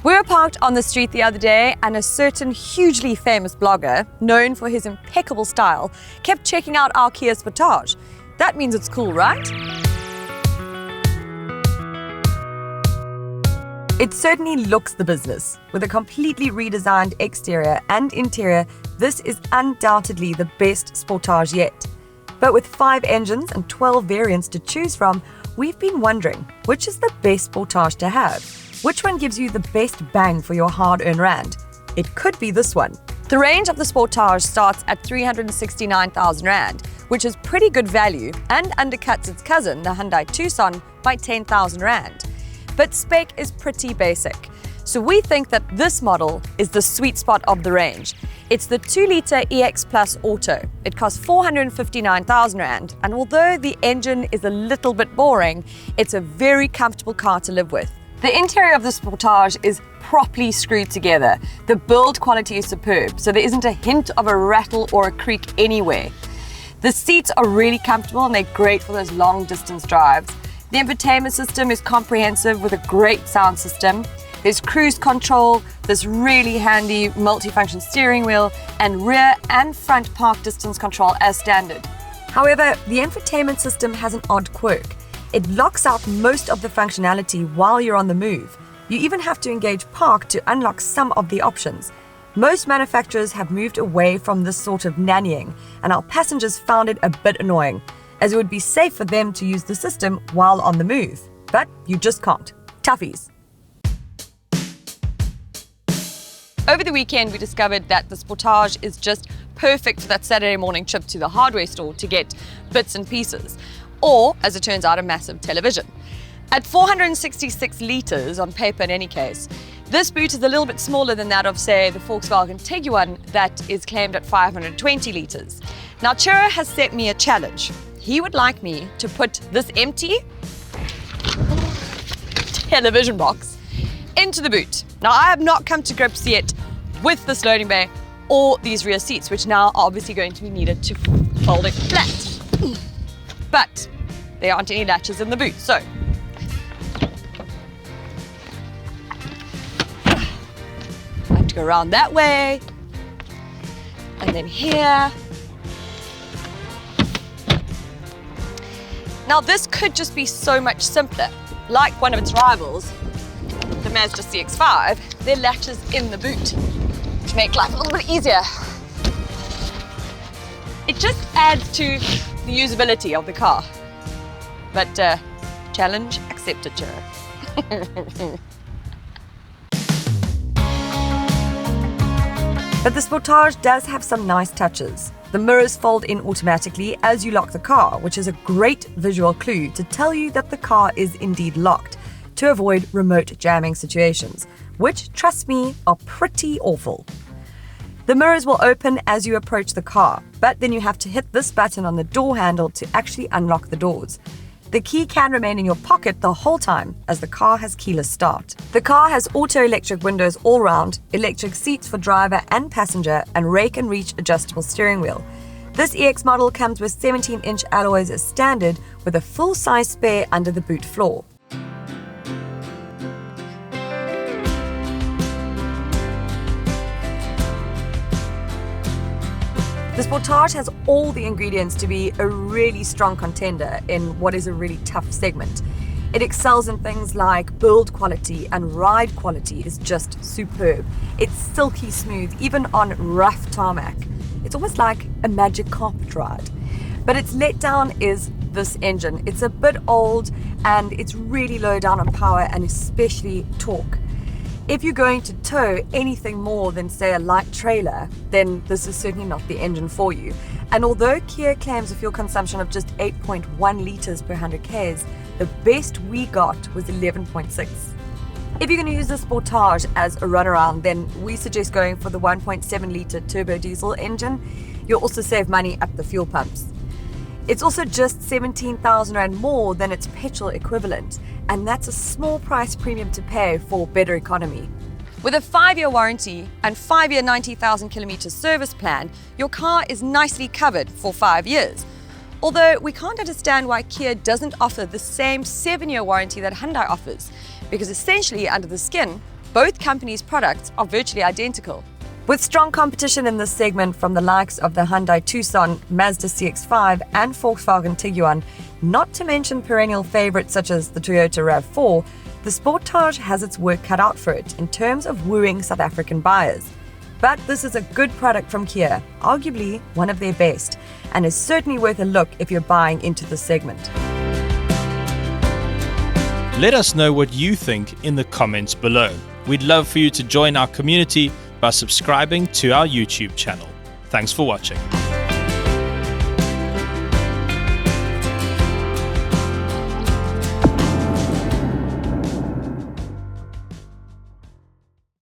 We were parked on the street the other day and a certain hugely famous blogger, known for his impeccable style, kept checking out our Kia Sportage. That means it's cool, right? It certainly looks the business. With a completely redesigned exterior and interior, this is undoubtedly the best Sportage yet. But with 5 engines and 12 variants to choose from, we've been wondering, which is the best Sportage to have? Which one gives you the best bang for your hard-earned rand? It could be this one. The range of the Sportage starts at 369,000 rand, which is pretty good value and undercuts its cousin, the Hyundai Tucson, by 10,000 rand. But spec is pretty basic. So we think that this model is the sweet spot of the range. It's the 2-litre EX Plus Auto. It costs 459,000 rand, and although the engine is a little bit boring, it's a very comfortable car to live with. The interior of the Sportage is properly screwed together. The build quality is superb, so there isn't a hint of a rattle or a creak anywhere. The seats are really comfortable and they're great for those long distance drives. The infotainment system is comprehensive with a great sound system. There's cruise control, this really handy multifunction steering wheel, and rear and front park distance control as standard. However, the infotainment system has an odd quirk. It locks out most of the functionality while you're on the move. You even have to engage park to unlock some of the options. Most manufacturers have moved away from this sort of nannying, and our passengers found it a bit annoying, as it would be safe for them to use the system while on the move. But you just can't. Toughies. Over the weekend, we discovered that the Sportage is just perfect for that Saturday morning trip to the hardware store to get bits and pieces. Or, as it turns out, a massive television. At 466 litres on paper in any case, this boot is a little bit smaller than that of, say, the Volkswagen Tiguan that is claimed at 520 litres. Now, Chiro has set me a challenge. He would like me to put this empty television box into the boot. Now, I have not come to grips yet with this loading bay or these rear seats, which now are obviously going to be needed to fold it flat. But there aren't any latches in the boot, so I have to go around that way, and then here. Now this could just be so much simpler. Like one of its rivals, the Mazda CX-5, there are latches in the boot to make life a little bit easier. It just adds to the usability of the car. But challenge accepted, Chiro. But the Sportage does have some nice touches. The mirrors fold in automatically as you lock the car, which is a great visual clue to tell you that the car is indeed locked, to avoid remote jamming situations, which, trust me, are pretty awful. The mirrors will open as you approach the car, but then you have to hit this button on the door handle to actually unlock the doors. The key can remain in your pocket the whole time, as the car has keyless start. The car has auto-electric windows all round, electric seats for driver and passenger, and rake and reach adjustable steering wheel. This EX model comes with 17-inch alloys as standard, with a full-size spare under the boot floor. The Sportage has all the ingredients to be a really strong contender in what is a really tough segment. It excels in things like build quality, and ride quality is just superb. It's silky smooth, even on rough tarmac. It's almost like a magic carpet ride. But its letdown is this engine. It's a bit old and it's really low down on power and especially torque. If you're going to tow anything more than, say, a light trailer, then this is certainly not the engine for you. And although Kia claims a fuel consumption of just 8.1 litres per 100 k's, the best we got was 11.6. If you're going to use the Sportage as a runaround, then we suggest going for the 1.7 litre turbo diesel engine. You'll also save money at the fuel pumps. It's also just 17,000 rand more than its petrol equivalent, and that's a small price premium to pay for better economy. With a 5-year warranty and 5-year 90,000 kilometer service plan, your car is nicely covered for 5 years. Although we can't understand why Kia doesn't offer the same 7-year warranty that Hyundai offers, because essentially under the skin, Both companies' products are virtually identical. With strong competition in this segment from the likes of the Hyundai Tucson, Mazda CX-5 and Volkswagen Tiguan, not to mention perennial favorites such as the Toyota RAV4, the Sportage has its work cut out for it in terms of wooing South African buyers. But this is a good product from Kia, arguably one of their best, and is certainly worth a look if you're buying into this segment. Let us know what you think in the comments below. We'd love for you to join our community by subscribing to our YouTube channel. Thanks for watching.